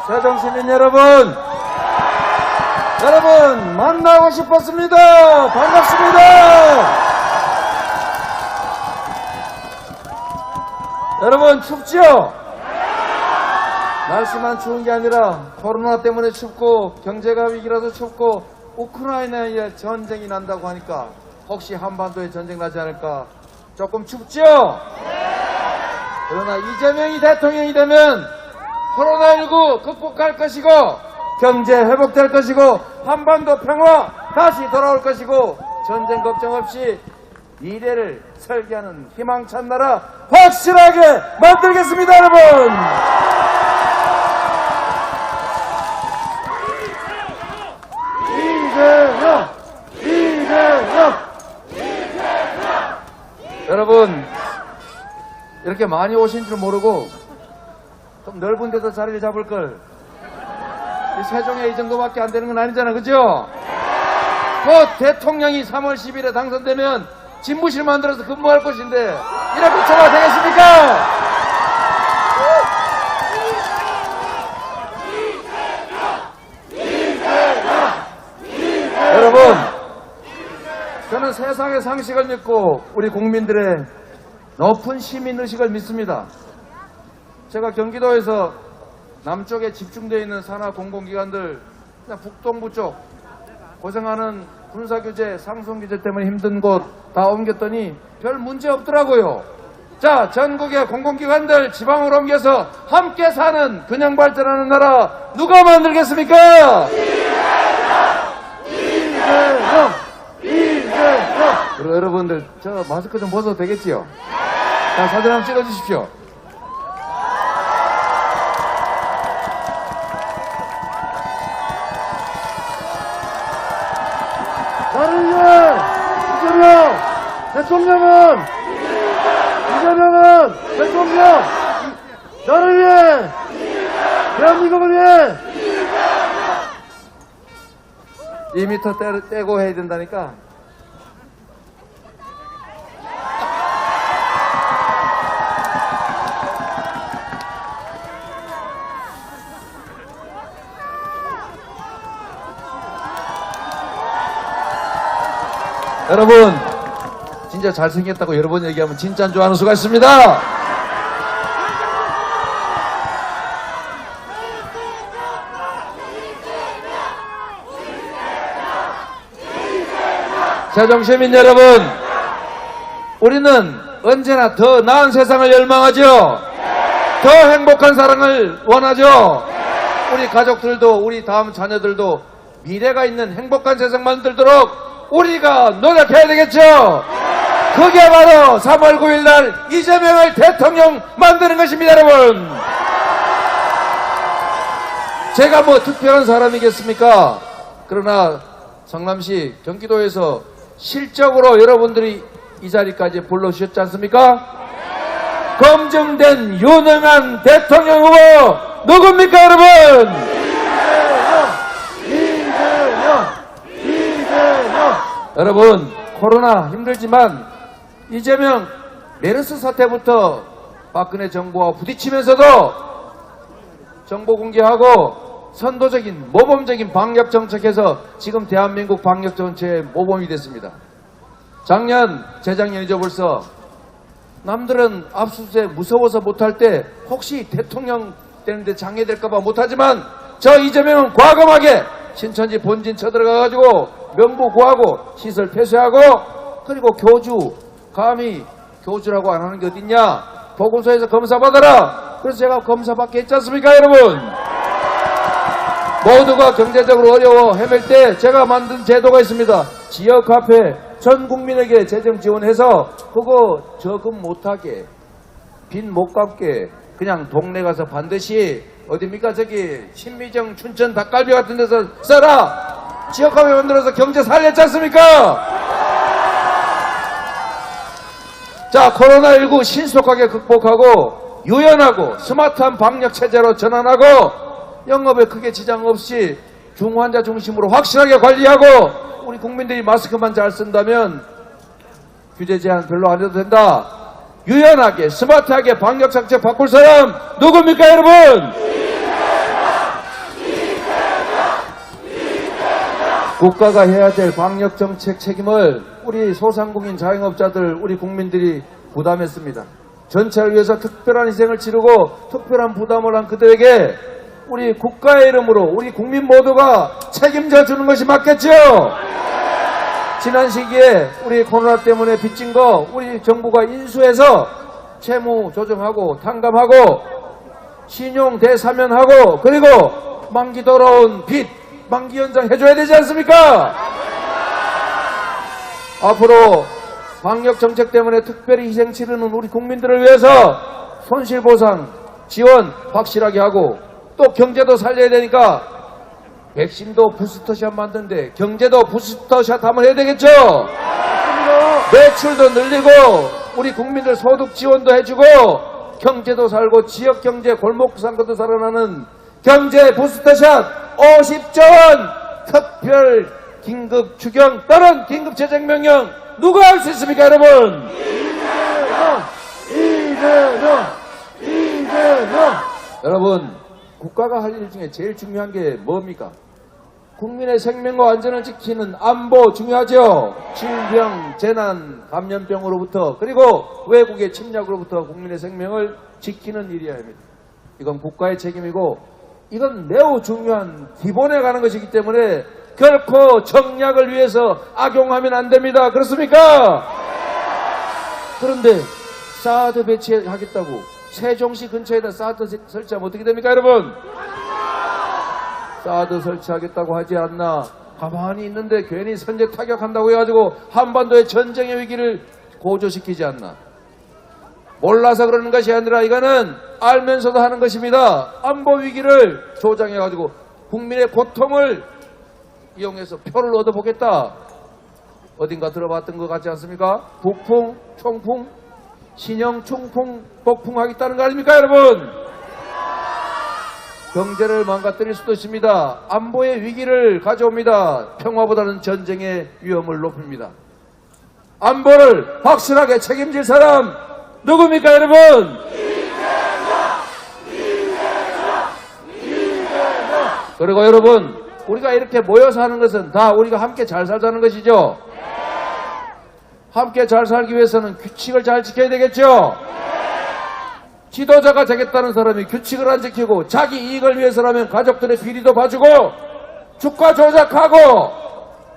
세종시민 여러분 만나고 싶었습니다. 반갑습니다. 여러분 춥지요? 날씨만 추운 게 아니라 코로나 때문에 춥고 경제가 위기라서 춥고 우크라이나에 전쟁이 난다고 하니까 혹시 한반도에 전쟁 나지 않을까 조금 춥죠? 그러나 이재명이 대통령이 되면 코로나19 극복할 것이고 경제 회복될 것이고 한반도 평화 다시 돌아올 것이고 전쟁 걱정 없이 미래를 설계하는 희망찬 나라 확실하게 만들겠습니다. 여러분 이재명 여러분 이렇게 많이 오신 줄 모르고 좀 넓은 데서 자리를 잡을 걸. 이 세종에 이 정도밖에 안 되는 건 아니잖아, 그죠? 곧 대통령이 3월 10일에 당선되면 집무실 만들어서 근무할 것인데 이렇게 쳐가 되겠습니까? 여러분, 저는 세상의 상식을 믿고 우리 국민들의 높은 시민의식을 믿습니다. 제가 경기도에서 남쪽에 집중되어 있는 산하 공공기관들, 그냥 북동부 쪽 고생하는 군사규제, 상송규제 때문에 힘든 곳 다 옮겼더니 별 문제 없더라고요. 자, 전국의 공공기관들 지방으로 옮겨서 함께 사는 균형 발전하는 나라 누가 만들겠습니까? 이재명! 그리고 여러분들 저 마스크 좀 벗어도 되겠지요? 자, 사진 한번 찍어주십시오. 나를 위해 이재명은 대통령 나를 위해 대한민국을 위해 2m 떼고 해야 된다니까. 여러분 진짜 잘생겼다고 여러 번 얘기하면 진짜인 줄 아는 수가 있습니다. 세종시민 여러분, 우리는 언제나 더 나은 세상을 열망하죠. 더 행복한 사랑을 원하죠. 우리 가족들도 우리 다음 자녀들도 미래가 있는 행복한 세상 만들도록 우리가 노력해야 되겠죠. 그게 바로 3월 9일 날 이재명을 대통령 만드는 것입니다. 여러분, 제가 뭐 특별한 사람이겠습니까? 그러나 성남시 경기도에서 실적으로 여러분들이 이 자리까지 불러주셨지 않습니까? 검증된 유능한 대통령 후보 누굽니까 여러분? 여러분, 코로나 힘들지만 이재명 메르스 사태부터 박근혜 정부와 부딪히면서도 정보 공개하고 선도적인 모범적인 방역 정책에서 지금 대한민국 방역 정책의 모범이 됐습니다. 작년, 재작년이죠 벌써. 남들은 압수수색 무서워서 못할 때 혹시 대통령 되는데 장애될까봐 못하지만 저 이재명은 과감하게 신천지 본진 쳐들어가가지고 명부 구하고 시설 폐쇄하고 그리고 교주, 감히 교주라고 안 하는 게 어딨냐, 보건소에서 검사 받아라. 그래서 제가 검사 받게 했지 않습니까 여러분? 모두가 경제적으로 어려워 헤맬 때 제가 만든 제도가 있습니다. 지역 화폐 전 국민에게 재정 지원해서 그거 저금 못하게, 빚 못 갚게 그냥 동네 가서 반드시 어딥니까 저기 신미정 춘천 닭갈비 같은 데서 써라. 지역화폐 만들어서 경제 살렸지 않습니까? 자, 코로나19 신속하게 극복하고 유연하고 스마트한 방역체제로 전환하고 영업에 크게 지장 없이 중환자 중심으로 확실하게 관리하고 우리 국민들이 마스크만 잘 쓴다면 규제 제한 별로 안 해도 된다. 유연하게 스마트하게 방역정책 바꿀 사람 누굽니까 여러분? 국가가 해야 될 방역정책 책임을 우리 소상공인 자영업자들, 우리 국민들이 부담했습니다. 전체를 위해서 특별한 희생을 치르고 특별한 부담을 한 그들에게 우리 국가의 이름으로 우리 국민 모두가 책임져 주는 것이 맞겠죠? 지난 시기에 우리 코로나 때문에 빚진 거 우리 정부가 인수해서 채무 조정하고 탕감하고 신용 대사면하고 그리고 만기 돌아온 빚 만기 연장 해줘야 되지 않습니까? 앞으로 방역 정책 때문에 특별히 희생 치르는 우리 국민들을 위해서 손실보상 지원 확실하게 하고 또 경제도 살려야 되니까 백신도 부스터샷 만드는데 경제도 부스터샷 하면 해야 되겠죠? 매출도 늘리고 우리 국민들 소득 지원도 해주고 경제도 살고 지역경제 골목상권도 살아나는 경제 부스터샷 50조 원 특별 긴급 추경 또는 긴급 재정명령 누가 할 수 있습니까 여러분? 이재명 여러분 국가가 할 일 중에 제일 중요한 게 뭡니까? 국민의 생명과 안전을 지키는 안보 중요하죠. 질병, 재난, 감염병으로부터 그리고 외국의 침략으로부터 국민의 생명을 지키는 일이어야 합니다. 이건 국가의 책임이고 이건 매우 중요한 기본에 가는 것이기 때문에 결코 정략을 위해서 악용하면 안 됩니다. 그렇습니까? 그런데 사드 배치하겠다고 세종시 근처에다 사드 설치하면 어떻게 됩니까 여러분? 사드 설치하겠다고 하지 않나 가만히 있는데 괜히 선제 타격한다고 해가지고 한반도의 전쟁의 위기를 고조시키지 않나. 몰라서 그러는 것이 아니라 이거는 알면서도 하는 것입니다. 안보 위기를 조장해가지고 국민의 고통을 이용해서 표를 얻어보겠다. 어딘가 들어봤던 것 같지 않습니까? 북풍, 총풍, 신형 충풍, 폭풍하겠다는 거 아닙니까 여러분? 경제를 망가뜨릴 수도 있습니다. 안보의 위기를 가져옵니다. 평화보다는 전쟁의 위험을 높입니다. 안보를 확실하게 책임질 사람 누굽니까 여러분? 그리고 여러분 우리가 이렇게 모여서 하는 것은 다 우리가 함께 잘 살자는 것이죠. 함께 잘 살기 위해서는 규칙을 잘 지켜야 되겠죠. 지도자가 되겠다는 사람이 규칙을 안 지키고 자기 이익을 위해서라면 가족들의 비리도 봐주고 주가 조작하고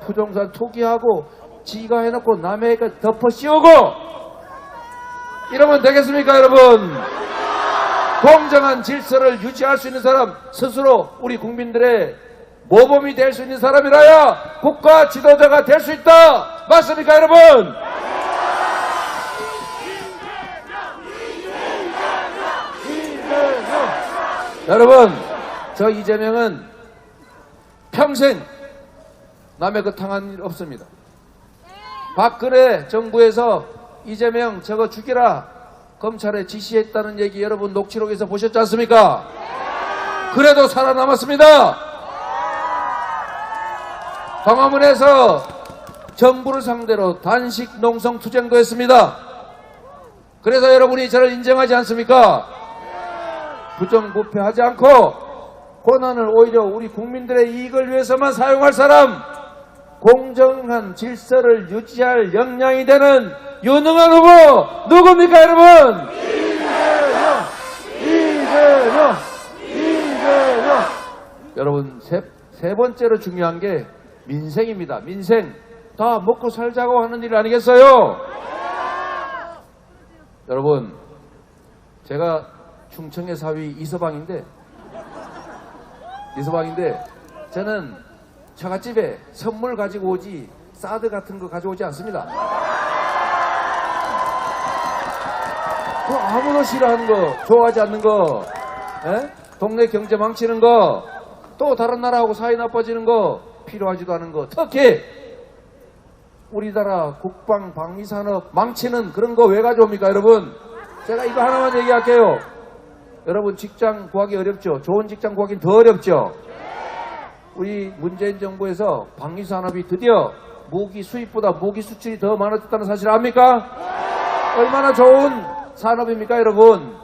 부동산 투기하고 지가 해놓고 남의 거 덮어 씌우고 이러면 되겠습니까 여러분? 공정한 질서를 유지할 수 있는 사람 스스로 우리 국민들의 모범이 될 수 있는 사람이라야 국가 지도자가 될 수 있다. 맞습니까 여러분? 여러분 저 이재명은 평생 남의 그 당한 일 없습니다. 박근혜 정부에서 이재명 저거 죽이라 검찰에 지시했다는 얘기 여러분 녹취록에서 보셨지 않습니까? 그래도 살아남았습니다. 광화문에서 정부를 상대로 단식 농성 투쟁도 했습니다. 그래서 여러분이 저를 인정하지 않습니까? 부정부패하지 않고 권한을 오히려 우리 국민들의 이익을 위해서만 사용할 사람, 공정한 질서를 유지할 역량이 되는 유능한 후보 누굽니까 여러분? 이재명! 여러분 세 번째로 중요한 게 민생입니다. 민생 다 먹고 살자고 하는 일 아니겠어요? 여러분 제가 충청의 사위 이서방인데 저는 처갓집에 선물 가지고 오지 사드 같은 거 가져오지 않습니다. 아무도 싫어하는 거, 좋아하지 않는 거, 동네 경제 망치는 거, 또 다른 나라하고 사이 나빠지는 거, 필요하지도 않은 거, 특히 우리나라 국방 방위산업 망치는 그런 거 왜 가져옵니까 여러분? 제가 이거 하나만 얘기할게요. 여러분 직장 구하기 어렵죠? 좋은 직장 구하기는 더 어렵죠? 우리 문재인 정부에서 방위산업이 드디어 무기 수입보다 무기 수출이 더 많아졌다는 사실 압니까? 얼마나 좋은 산업입니까 여러분?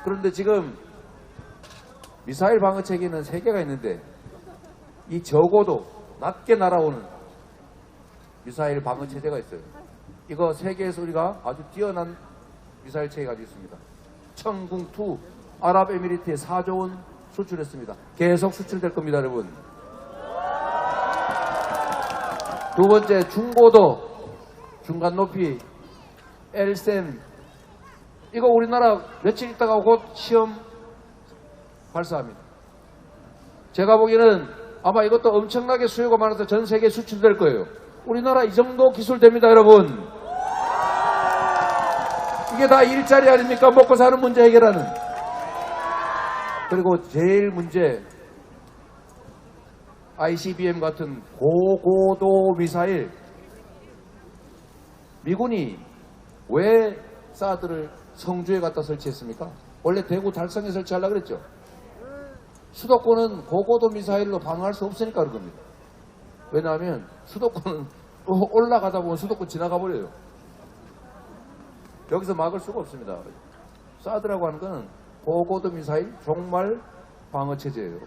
그런데 지금 미사일 방어 체계는 3개가 있는데 이 적어도 낮게 날아오는 미사일 방어 체제가 있어요. 이거 세계에서 우리가 아주 뛰어난 미사일 체계 가지고 있습니다. 청궁2 아랍에미리트에 4조 원 수출했습니다. 계속 수출될 겁니다, 여러분. 두 번째, 중고도 중간 높이 LSM 이거 우리나라 며칠 있다가 곧 시험 발사합니다. 제가 보기에는 아마 이것도 엄청나게 수요가 많아서 전 세계에 수출될 거예요. 우리나라 이 정도 기술 됩니다, 여러분. 이게 다 일자리 아닙니까? 먹고 사는 문제 해결하는. 그리고 제일 문제, ICBM 같은 고고도 미사일. 미군이 왜 사드를 성주에 갖다 설치했습니까? 원래 대구 달성에 설치하려고 그랬죠. 수도권은 고고도 미사일로 방어할 수 없으니까 그런 겁니다. 왜냐하면 수도권은 올라가다 보면 수도권 지나가 버려요. 여기서 막을 수가 없습니다. 사드라고 하는 건 고고도 미사일 종말 방어 체제예요.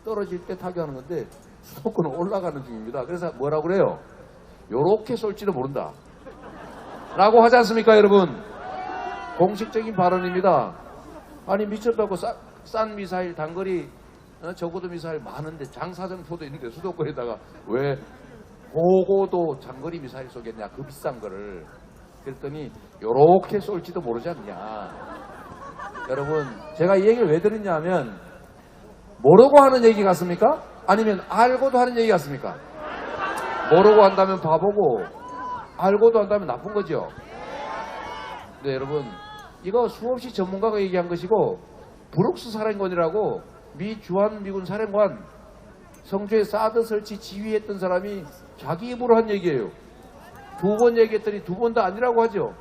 떨어질 때 타격하는 건데 수도권은 올라가는 중입니다. 그래서 뭐라고 그래요? 요렇게 쏠지도 모른다 라고 하지 않습니까, 여러분? 공식적인 발언입니다. 아니 미쳤다고 싼 미사일 단거리 저고도 미사일 많은데 장사정포도 있는데 수도권에다가 왜 고고도 장거리 미사일 쏘겠냐, 그 비싼 거를. 그랬더니 요렇게 쏠지도 모르지 않냐. 여러분, 제가 이 얘기를 왜 드렸냐 하면 모르고 하는 얘기 같습니까? 아니면 알고도 하는 얘기 같습니까? 모르고 한다면 바보고 알고도 한다면 나쁜 거죠. 네, 여러분, 이거 수없이 전문가가 얘기한 것이고, 브룩스 사령관이라고 미 주한미군 사령관, 성주에 사드 설치 지휘했던 사람이 자기 입으로 한 얘기예요. 두 번 얘기했더니 두 번 다 아니라고 하죠.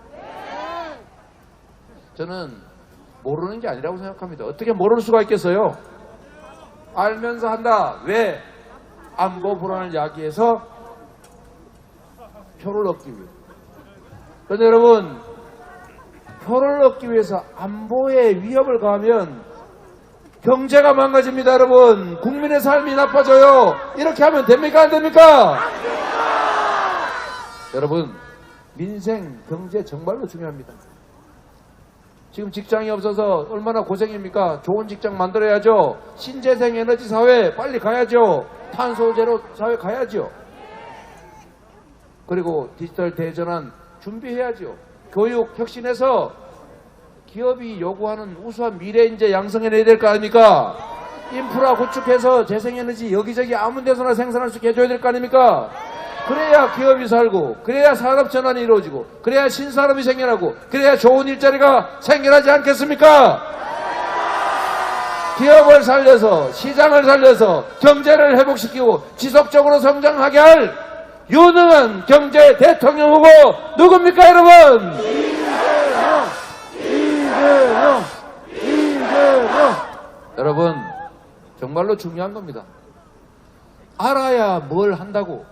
저는 모르는 게 아니라고 생각합니다. 어떻게 모를 수가 있겠어요? 알면서 한다. 왜? 안보 불안을 야기해서 표를 얻기 위해. 그런데 여러분, 표를 얻기 위해서 안보에 위협을 가하면 경제가 망가집니다, 여러분. 국민의 삶이 나빠져요. 이렇게 하면 됩니까, 안 됩니까? 여러분, 민생, 경제 정말로 중요합니다. 지금 직장이 없어서 얼마나 고생입니까? 좋은 직장 만들어야죠. 신재생 에너지 사회 빨리 가야죠. 탄소 제로 사회 가야죠. 그리고 디지털 대전환 준비해야죠. 교육 혁신해서 기업이 요구하는 우수한 미래 인재 양성해내야 될 거 아닙니까? 인프라 구축해서 재생에너지 여기저기 아무 데서나 생산할 수 있게 해줘야 될 거 아닙니까? 그래야 기업이 살고, 그래야 산업 전환이 이루어지고, 그래야 신산업이 생겨나고, 그래야 좋은 일자리가 생겨나지 않겠습니까? 기업을 살려서, 시장을 살려서 경제를 회복시키고 지속적으로 성장하게 할 유능한 경제 대통령 후보 누굽니까, 여러분? 이재명. 여러분, 정말로 중요한 겁니다. 알아야 뭘 한다고.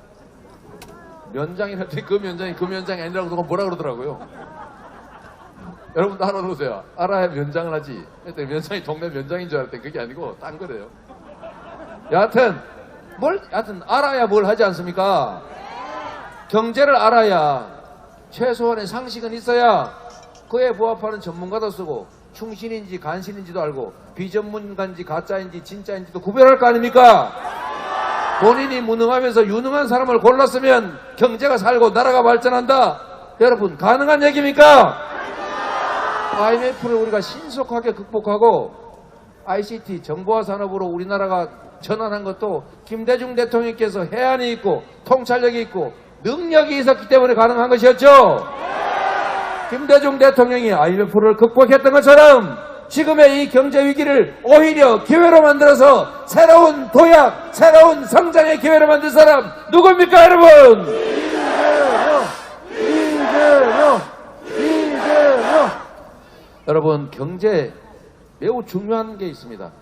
면장이라더니 그 면장이 아니라고 누가 뭐라 그러더라고요. 여러분도 알아보세요. 알아야 면장을 하지. 면장이 동네 면장인 줄 알았더니 그게 아니고 딴 거래요. 여하튼 알아야 뭘 하지 않습니까? 경제를 알아야 최소한의 상식은 있어야 그에 부합하는 전문가도 쓰고 충신인지 간신인지도 알고 비전문가인지 가짜인지 진짜인지도 구별할 거 아닙니까? 본인이 무능하면서 유능한 사람을 골랐으면 경제가 살고 나라가 발전한다. 여러분, 가능한 얘기입니까? IMF를 우리가 신속하게 극복하고 ICT 정보화 산업으로 우리나라가 전환한 것도 김대중 대통령께서 해안이 있고 통찰력이 있고 능력이 있었기 때문에 가능한 것이었죠. 김대중 대통령이 IMF를 극복했던 것처럼 지금의 이 경제 위기를 오히려 기회로 만들어서 새로운 도약, 새로운 성장의 기회를 만들 사람 누굽니까, 여러분? 이재명. 여러분, 경제 매우 중요한 게 있습니다.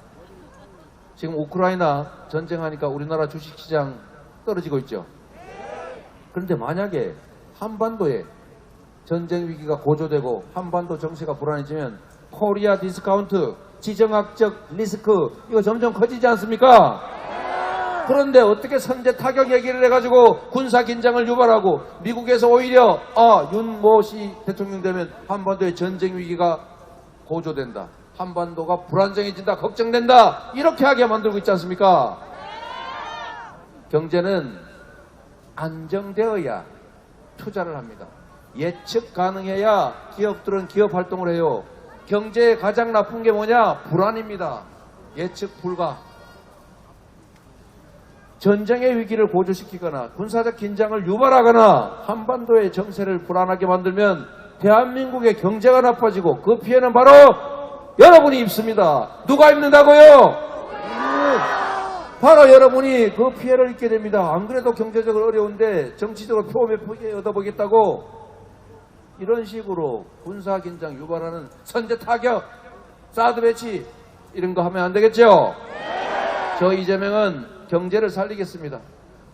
지금 우크라이나 전쟁하니까 우리나라 주식시장 떨어지고 있죠. 그런데 만약에 한반도에 전쟁 위기가 고조되고 한반도 정세가 불안해지면 코리아 디스카운트, 지정학적 리스크 이거 점점 커지지 않습니까? 그런데 어떻게 선제 타격 얘기를 해가지고 군사 긴장을 유발하고 미국에서 오히려 윤모씨 대통령 되면 한반도의 전쟁 위기가 고조된다, 한반도가 불안정해진다, 걱정된다, 이렇게 하게 만들고 있지 않습니까? 경제는 안정되어야 투자를 합니다. 예측 가능해야 기업들은 기업 활동을 해요. 경제에 가장 나쁜 게 뭐냐? 불안입니다. 예측 불가. 전쟁의 위기를 고조시키거나 군사적 긴장을 유발하거나 한반도의 정세를 불안하게 만들면 대한민국의 경제가 나빠지고 그 피해는 바로 여러분이 입습니다. 누가 입는다고요? 바로 여러분이 그 피해를 입게 됩니다. 안 그래도 경제적으로 어려운데 정치적으로 표매포에 얻어보겠다고 이런 식으로 군사 긴장 유발하는 선제 타격, 사드 배치 이런 거 하면 안 되겠죠? 저 이재명은 경제를 살리겠습니다.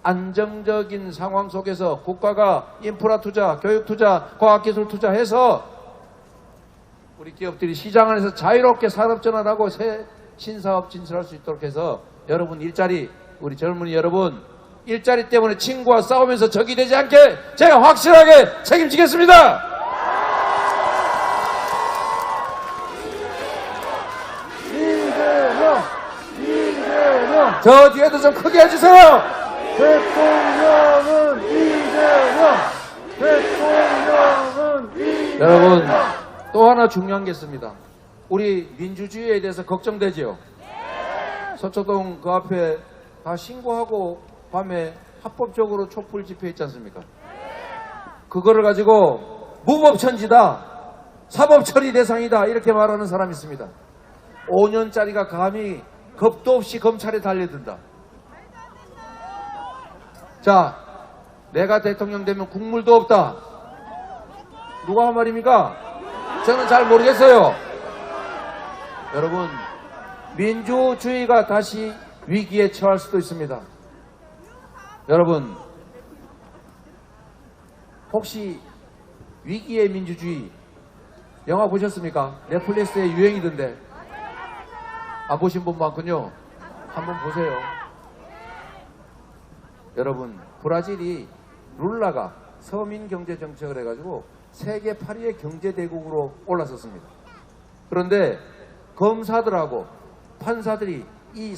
안정적인 상황 속에서 국가가 인프라 투자, 교육 투자, 과학기술 투자해서 우리 기업들이 시장 안에서 자유롭게 산업 전환하고 새 신사업 진출할 수 있도록 해서 여러분 일자리, 우리 젊은이 여러분 일자리 때문에 친구와 싸우면서 적이 되지 않게 제가 확실하게 책임지겠습니다. 저 뒤에도 좀 크게 해주세요. 대통령은 이재명! 대통령은 이재명! 여러분 또 하나 중요한 게 있습니다. 우리 민주주의에 대해서 걱정되지요. 서초동 그 앞에 다 신고하고 밤에 합법적으로 촛불 집회했지 않습니까? 그거를 가지고 무법천지다, 사법처리 대상이다 이렇게 말하는 사람이 있습니다. 5년짜리가 감히 겁도 없이 검찰에 달려든다. 자, 내가 대통령 되면 국물도 없다. 누가 한 말입니까? 저는 잘 모르겠어요. 여러분, 민주주의가 다시 위기에 처할 수도 있습니다. 여러분, 혹시 위기의 민주주의 영화 보셨습니까? 넷플릭스에 유행이던데. 안 보신 분 많군요. 한번 보세요. 여러분, 브라질이 룰라가 서민 경제 정책을 해가지고 세계 8위의 경제대국으로 올라섰습니다. 그런데 검사들하고 판사들이 이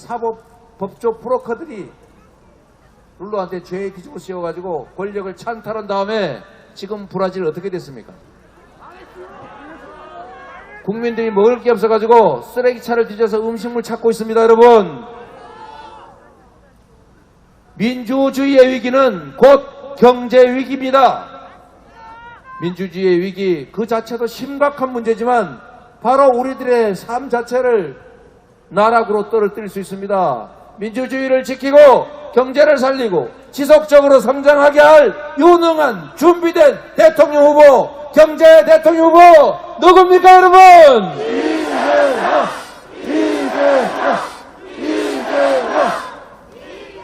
법조 브로커들이 룰라한테 죄에 뒤집어 씌워가지고 권력을 찬탈한 다음에 지금 브라질 어떻게 됐습니까? 국민들이 먹을 게 없어가지고 쓰레기차를 뒤져서 음식물 찾고 있습니다. 여러분, 민주주의의 위기는 곧 경제 위기입니다. 민주주의의 위기 그 자체도 심각한 문제지만 바로 우리들의 삶 자체를 나락으로 떨어뜨릴 수 있습니다. 민주주의를 지키고 경제를 살리고 지속적으로 성장하게 할 유능한 준비된 대통령 후보, 경제 대통령 후보 누굽니까 여러분? 이재명!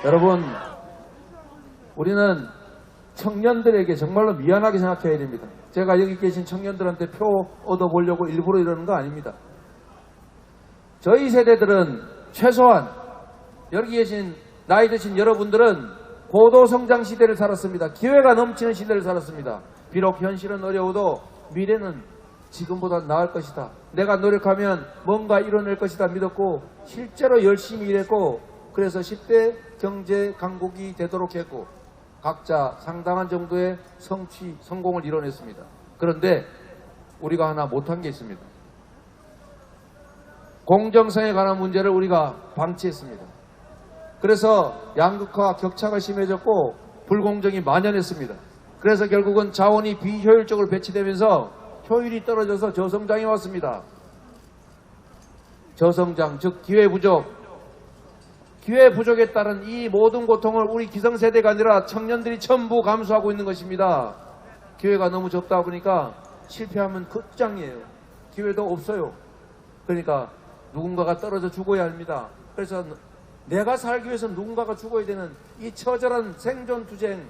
여러분, 우리는 청년들에게 정말로 미안하게 생각해야 됩니다. 제가 여기 계신 청년들한테 표 얻어보려고 일부러 이러는 거 아닙니다. 저희 세대들은 최소한 여기 계신 나이 드신 여러분들은 고도성장 시대를 살았습니다. 기회가 넘치는 시대를 살았습니다. 비록 현실은 어려워도 미래는 지금보다 나을 것이다. 내가 노력하면 뭔가 이뤄낼 것이다 믿었고 실제로 열심히 일했고 그래서 10대 경제 강국이 되도록 했고 각자 상당한 정도의 성공을 이뤄냈습니다. 그런데 우리가 하나 못한 게 있습니다. 공정성에 관한 문제를 우리가 방치했습니다. 그래서 양극화 격차가 심해졌고 불공정이 만연했습니다. 그래서 결국은 자원이 비효율적으로 배치되면서 효율이 떨어져서 저성장이 왔습니다. 저성장, 즉 기회 부족. 기회 부족에 따른 이 모든 고통을 우리 기성세대가 아니라 청년들이 전부 감수하고 있는 것입니다. 기회가 너무 적다 보니까 실패하면 끝장이에요. 기회도 없어요. 그러니까 누군가가 떨어져 죽어야 합니다. 그래서 내가 살기 위해서 누군가가 죽어야 되는 이 처절한 생존투쟁,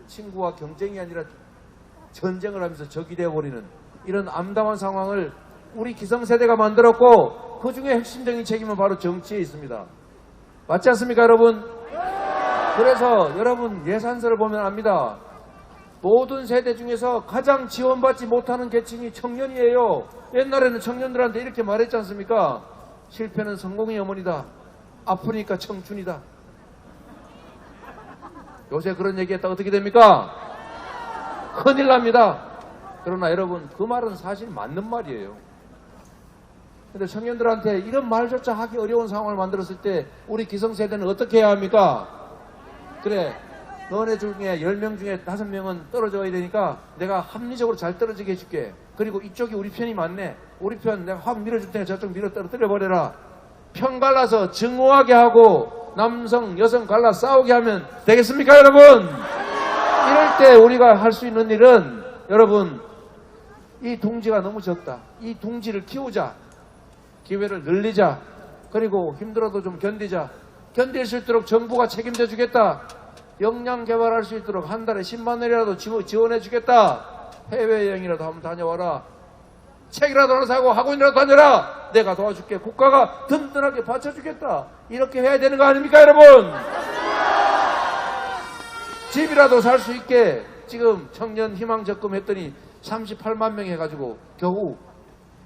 친구와 경쟁이 아니라 전쟁을 하면서 적이 되어버리는 이런 암담한 상황을 우리 기성세대가 만들었고 그 중에 핵심적인 책임은 바로 정치에 있습니다. 맞지 않습니까, 여러분? 그래서 여러분 예산서를 보면 압니다. 모든 세대 중에서 가장 지원받지 못하는 계층이 청년이에요. 옛날에는 청년들한테 이렇게 말했지 않습니까? 실패는 성공의 어머니다. 아프니까 청춘이다. 요새 그런 얘기했다 어떻게 됩니까? 큰일 납니다. 그러나 여러분 그 말은 사실 맞는 말이에요. 근데 청년들한테 이런 말조차 하기 어려운 상황을 만들었을 때 우리 기성세대는 어떻게 해야 합니까? 그래, 너네 중에 10명 중에 5명은 떨어져야 되니까 내가 합리적으로 잘 떨어지게 해줄게. 그리고 이쪽이 우리 편이 많네. 우리 편 내가 확 밀어줄 테니까 저쪽 밀어 떨어뜨려버려라. 편 갈라서 증오하게 하고 남성, 여성 갈라 싸우게 하면 되겠습니까, 여러분? 이럴 때 우리가 할 수 있는 일은 여러분, 이 둥지가 너무 적다. 이 둥지를 키우자. 기회를 늘리자. 그리고 힘들어도 좀 견디자. 견딜 수 있도록 정부가 책임져 주겠다. 역량 개발할 수 있도록 한 달에 10만 원이라도 지원해 주겠다. 해외여행이라도 한번 다녀와라. 책이라도 하나 사고 학원이라도 다녀라. 내가 도와줄게. 국가가 든든하게 받쳐주겠다. 이렇게 해야 되는 거 아닙니까, 여러분? 집이라도 살 수 있게 지금 청년 희망 적금 했더니 38만 명 해가지고 겨우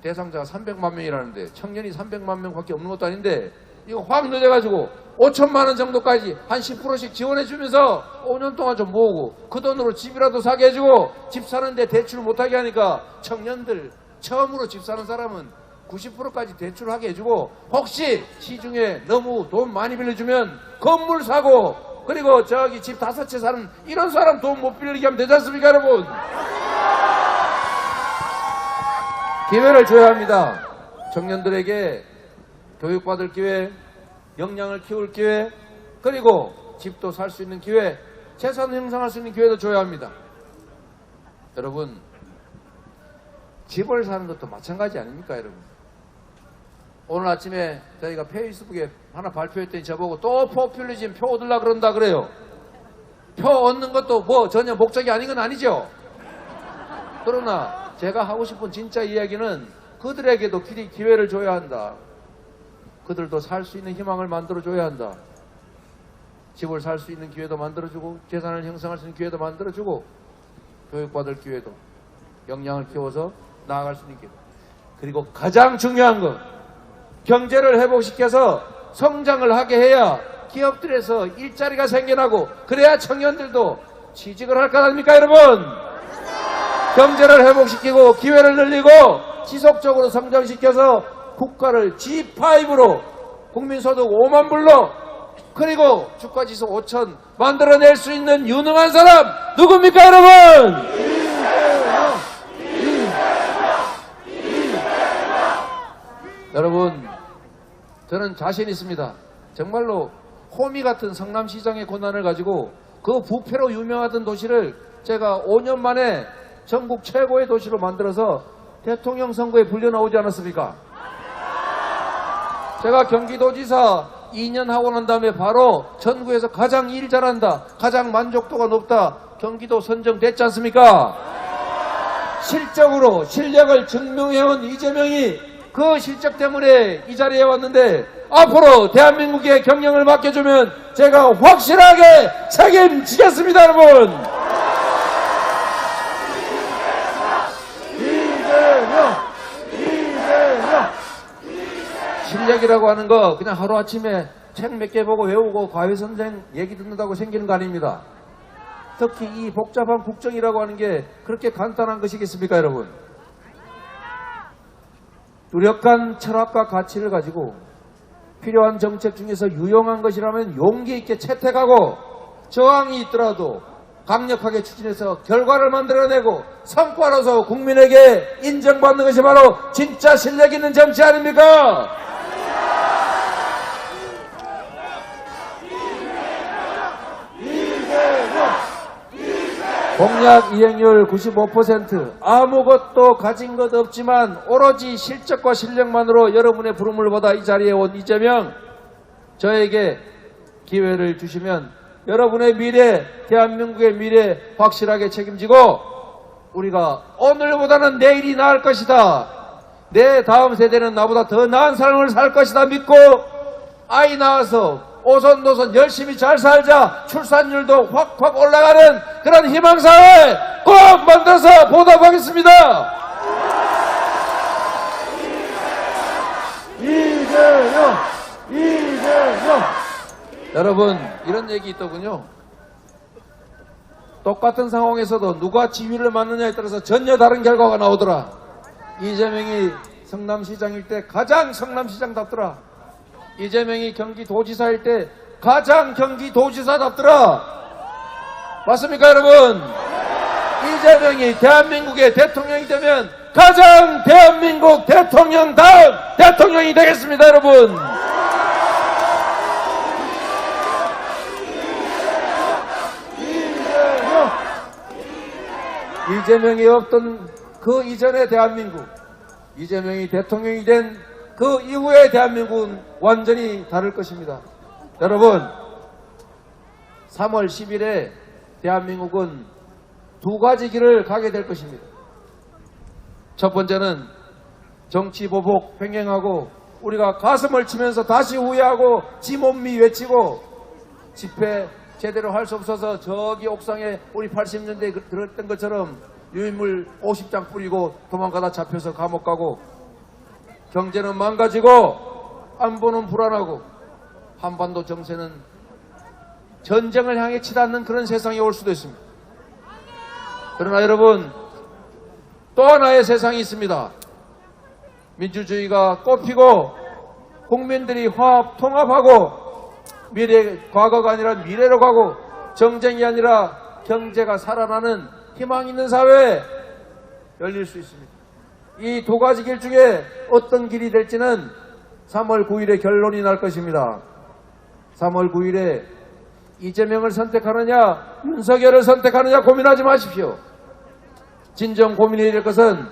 대상자가 300만 명이라는데 청년이 300만 명밖에 없는 것도 아닌데 이거 확 늦어가지고 5천만 원 정도까지 한 10%씩 지원해주면서 5년 동안 좀 모으고 그 돈으로 집이라도 사게 해주고 집 사는데 대출 못하게 하니까 청년들 처음으로 집 사는 사람은 90%까지 대출하게 해주고 혹시 시중에 너무 돈 많이 빌려주면 건물 사고 그리고 저기 집 5채 사는 이런 사람 돈 못 빌리게 하면 되지 않습니까, 여러분? 기회를 줘야 합니다. 청년들에게 교육받을 기회, 역량을 키울 기회, 그리고 집도 살 수 있는 기회, 재산 형성할 수 있는 기회도 줘야 합니다. 여러분, 집을 사는 것도 마찬가지 아닙니까, 여러분? 오늘 아침에 저희가 페이스북에 하나 발표했더니 저보고 또 포퓰리즘 표 얻으려고 그런다 그래요. 표 얻는 것도 뭐 전혀 목적이 아닌 건 아니죠. 그러나 제가 하고 싶은 진짜 이야기는 그들에게도 기회를 줘야 한다. 그들도 살 수 있는 희망을 만들어줘야 한다. 집을 살 수 있는 기회도 만들어주고 재산을 형성할 수 있는 기회도 만들어주고 교육받을 기회도 역량을 키워서 나아갈 수 있는 기회. 그리고 가장 중요한 건 경제를 회복시켜서 성장을 하게 해야 기업들에서 일자리가 생겨나고 그래야 청년들도 취직을 할 거 아닙니까, 여러분? 경제를 회복시키고 기회를 늘리고 지속적으로 성장시켜서 국가를 G5로 국민소득 5만 불로 그리고 주가지수 5천 만들어낼 수 있는 유능한 사람 누굽니까, 여러분? 여러분, 저는 자신 있습니다. 정말로 호미 같은 성남시장의 권한을 가지고 그 부패로 유명하던 도시를 제가 5년 만에 전국 최고의 도시로 만들어서 대통령 선거에 불려 나오지 않았습니까? 제가 경기도지사 2년 하고 난 다음에 바로 전국에서 가장 일 잘한다, 가장 만족도가 높다 경기도 선정됐지 않습니까? 실적으로 실력을 증명해온 이재명이 그 실적 때문에 이 자리에 왔는데 앞으로 대한민국의 경영을 맡겨주면 제가 확실하게 책임지겠습니다, 여러분. 실력이라고 하는 거 그냥 하루아침에 책 몇 개 보고 외우고 과외선생 얘기 듣는다고 생기는 거 아닙니다. 특히 이 복잡한 국정이라고 하는 게 그렇게 간단한 것이겠습니까, 여러분? 유력한 철학과 가치를 가지고 필요한 정책 중에서 유용한 것이라면 용기 있게 채택하고 저항이 있더라도 강력하게 추진해서 결과를 만들어내고 성과로서 국민에게 인정받는 것이 바로 진짜 실력 있는 정치 아닙니까? 공약 이행률 95%, 아무것도 가진 것 없지만 오로지 실적과 실력만으로 여러분의 부름을 받아 이 자리에 온 이재명, 저에게 기회를 주시면 여러분의 미래, 대한민국의 미래 확실하게 책임지고 우리가 오늘보다는 내일이 나을 것이다, 내 다음 세대는 나보다 더 나은 삶을 살 것이다 믿고 아이 낳아서 오선 노선 열심히 잘 살자, 출산율도 확확 올라가는 그런 희망사회 꼭 만들어서 보답하겠습니다. 이재명! 이재명! 여러분, 이런 얘기 있더군요. 똑같은 상황에서도 누가 지휘를 맡느냐에 따라서 전혀 다른 결과가 나오더라. 이재명이 성남시장일 때 가장 성남시장답더라. 이재명이 경기도지사일 때 가장 경기도지사답더라. 맞습니까, 여러분? 이재명이 대한민국의 대통령이 되면 가장 대한민국 대통령다운 대통령이 되겠습니다, 여러분. 이재명이 없던 그 이전의 대한민국, 이재명이 대통령이 된 그 이후의 대한민국은 완전히 다를 것입니다. 여러분, 3월 10일에 대한민국은 두 가지 길을 가게 될 것입니다. 첫 번째는 정치 보복 횡행하고 우리가 가슴을 치면서 다시 후회하고 지몸미 외치고 집회 제대로 할 수 없어서 저기 옥상에 우리 80년대에 들었던 것처럼 유인물 50장 뿌리고 도망가다 잡혀서 감옥 가고, 경제는 망가지고 안보는 불안하고 한반도 정세는 전쟁을 향해 치닫는 그런 세상이 올 수도 있습니다. 그러나 여러분, 또 하나의 세상이 있습니다. 민주주의가 꽃피고 국민들이 화합 통합하고 미래, 과거가 아니라 미래로 가고 정쟁이 아니라 경제가 살아나는 희망 있는 사회에 열릴 수 있습니다. 이 두 가지 길 중에 어떤 길이 될지는 3월 9일에 결론이 날 것입니다. 3월 9일에 이재명을 선택하느냐 윤석열을 선택하느냐 고민하지 마십시오. 진정 고민해야 될 것은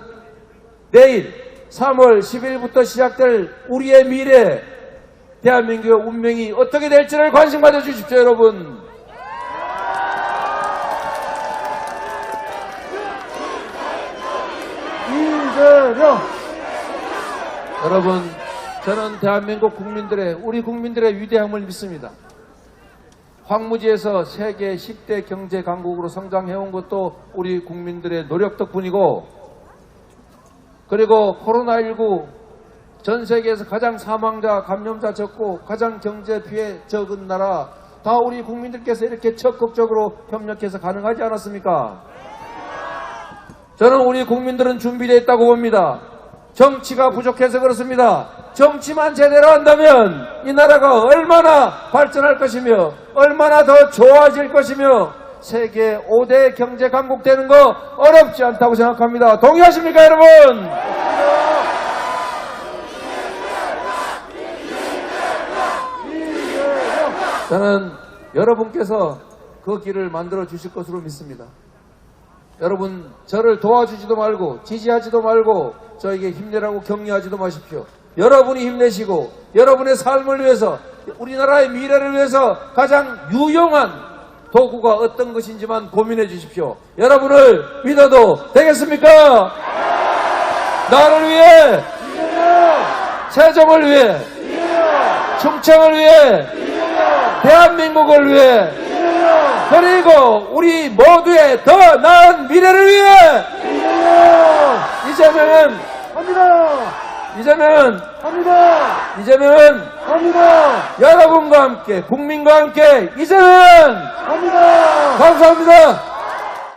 내일 3월 10일부터 시작될 우리의 미래, 대한민국의 운명이 어떻게 될지를 관심 가져주십시오, 여러분. 이재명! 여러분, 저는 대한민국 국민들의, 우리 국민들의 위대함을 믿습니다. 황무지에서 세계 10대 경제 강국으로 성장해온 것도 우리 국민들의 노력 덕분이고, 그리고 코로나19 전 세계에서 가장 사망자, 감염자 적고 가장 경제 피해 적은 나라, 다 우리 국민들께서 이렇게 적극적으로 협력해서 가능하지 않았습니까? 저는 우리 국민들은 준비되어 있다고 봅니다. 정치가 부족해서 그렇습니다. 정치만 제대로 한다면 이 나라가 얼마나 발전할 것이며 얼마나 더 좋아질 것이며 세계 5대 경제 강국 되는 거 어렵지 않다고 생각합니다. 동의하십니까, 여러분? 저는 여러분께서 그 길을 만들어 주실 것으로 믿습니다. 여러분, 저를 도와주지도 말고 지지하지도 말고 저에게 힘내라고 격려하지도 마십시오. 여러분이 힘내시고 여러분의 삶을 위해서, 우리나라의 미래를 위해서 가장 유용한 도구가 어떤 것인지만 고민해 주십시오. 여러분을 믿어도 되겠습니까? 나를 위해, 세종을 위해, 충청을 위해, 대한민국을 위해, 그리고 우리 모두의 더 나은 미래를 위해 이재명은 합니다! 이재명은 합니다! 이재명은 합니다! 여러분과 함께, 국민과 함께 이재명 합니다! 감사합니다.